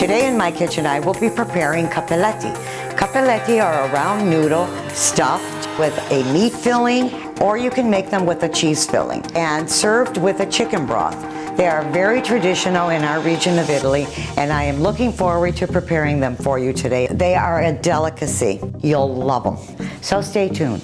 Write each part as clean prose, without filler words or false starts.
Today in my kitchen I will be preparing cappelletti. Cappelletti are a round noodle stuffed with a meat filling, or you can make them with a cheese filling, and served with a chicken broth. They are very traditional in our region of Italy, and I am looking forward to preparing them for you today. They are a delicacy. You'll love them. So stay tuned.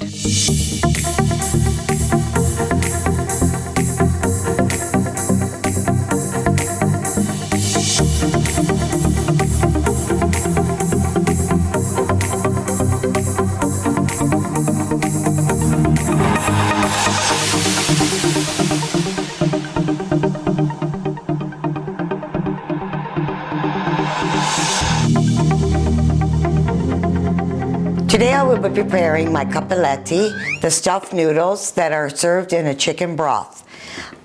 Today I will be preparing my cappelletti, the stuffed noodles that are served in a chicken broth.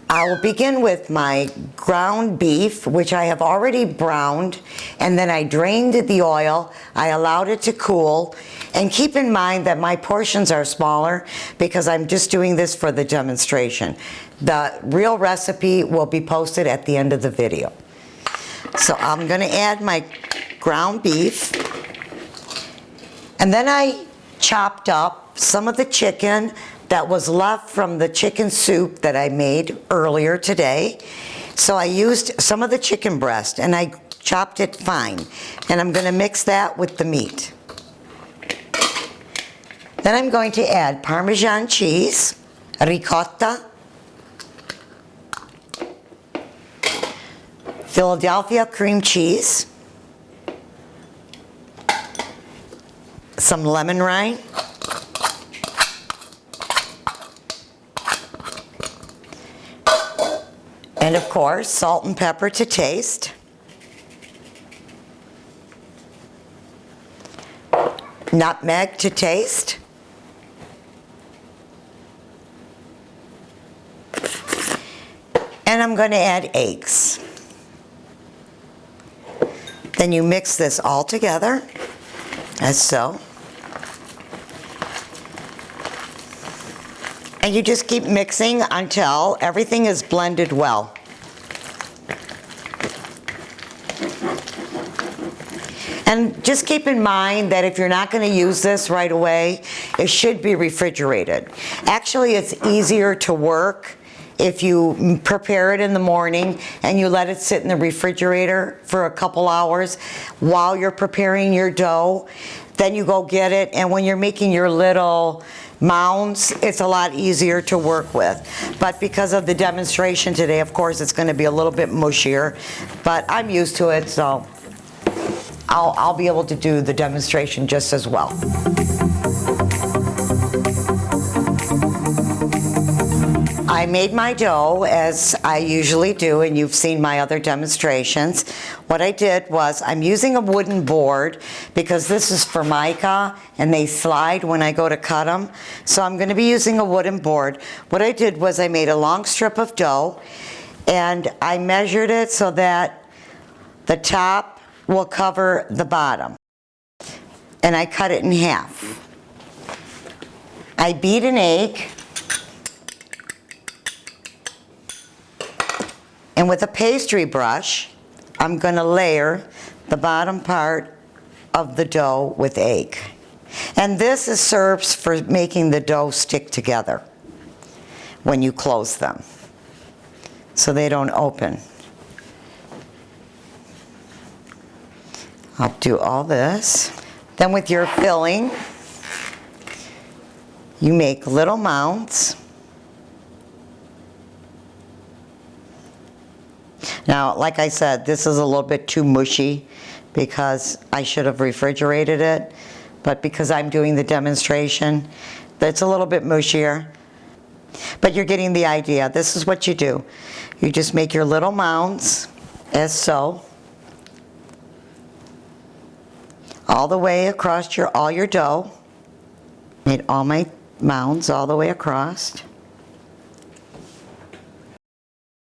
I will begin with my ground beef, which I have already browned, and then I drained the oil. I allowed it to cool, and keep in mind that my portions are smaller because I'm just doing this for the demonstration. The real recipe will be posted at the end of the video. So I'm going to add my ground beef. And then I chopped up some of the chicken that was left from the chicken soup that I made earlier today. So I used some of the chicken breast and I chopped it fine. And I'm going to mix that with the meat. Then I'm going to add Parmesan cheese, ricotta, Philadelphia cream cheese, some lemon rind, and of course salt and pepper to taste, nutmeg to taste, and I'm going to add eggs. Then you mix this all together as so. And you just keep mixing until everything is blended well. And just keep in mind that if you're not going to use this right away, it should be refrigerated. Actually, it's easier to work if you prepare it in the morning and you let it sit in the refrigerator for a couple hours while you're preparing your dough. Then you go get it, and when you're making your little mounds, it's a lot easier to work with. But because of the demonstration today, of course, it's going to be a little bit mushier, but I'm used to it, so I'll be able to do the demonstration just as well. I made my dough as I usually do, and you've seen my other demonstrations. What I did was, I'm using a wooden board because this is Formica and they slide when I go to cut them. So I'm going to be using a wooden board. What I did was I made a long strip of dough and I measured it so that the top will cover the bottom. And I cut it in half. I beat an egg. And with a pastry brush, I'm going to layer the bottom part of the dough with egg. And this serves for making the dough stick together when you close them, so they don't open. I'll do all this. Then with your filling, you make little mounds. Now, like I said, this is a little bit too mushy because I should have refrigerated it, but because I'm doing the demonstration, it's a little bit mushier. But you're getting the idea. This is what you do. You just make your little mounds, as so, all the way across all your dough. Made all my mounds all the way across.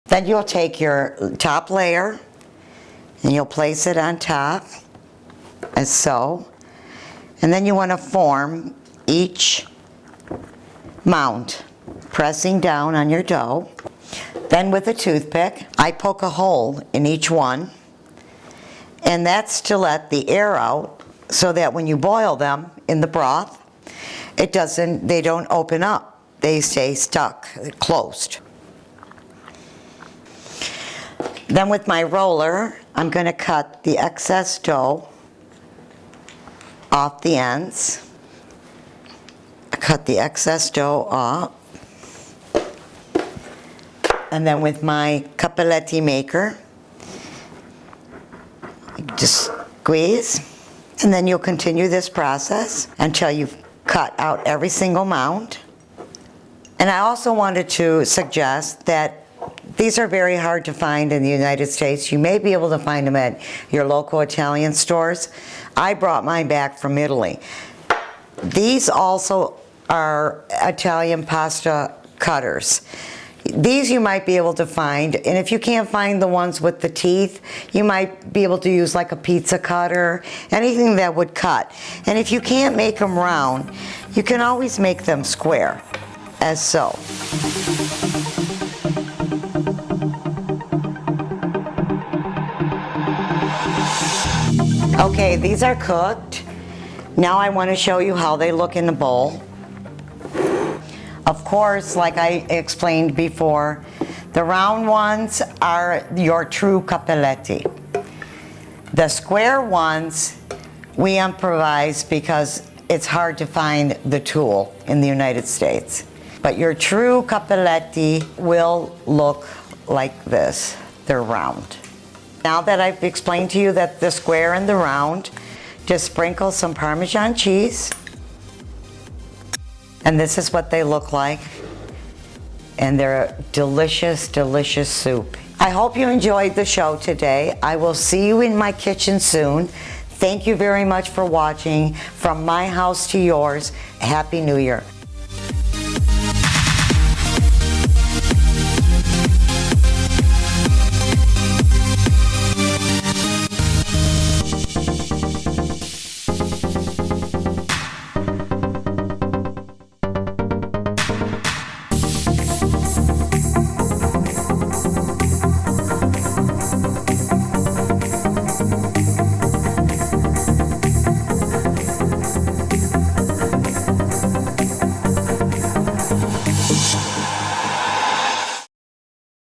Then you'll take your top layer and you'll place it on top, as so. And then you want to form each mound, pressing down on your dough. Then with a toothpick, I poke a hole in each one. And that's to let the air out so that when you boil them in the broth, they don't open up. They stay stuck, closed. Then with my roller, I'm going to cut the excess dough off the ends. Cut the excess dough off. And then with my Cappelletti maker, just squeeze. And then you'll continue this process until you've cut out every single mound. And I also wanted to suggest that these are very hard to find in the United States. You may be able to find them at your local Italian stores. I brought mine back from Italy. These also are Italian pasta cutters. These you might be able to find, and if you can't find the ones with the teeth, you might be able to use like a pizza cutter, anything that would cut. And if you can't make them round, you can always make them square, as so. Okay, these are cooked. Now I want to show you how they look in the bowl. Of course, like I explained before, the round ones are your true Cappelletti. The square ones, we improvise because it's hard to find the tool in the United States. But your true Cappelletti will look like this. They're round. Now that I've explained to you that the square and the round, just sprinkle some Parmesan cheese. And this is what they look like. And they're a delicious, delicious soup. I hope you enjoyed the show today. I will see you in my kitchen soon. Thank you very much for watching. From my house to yours, Happy New Year.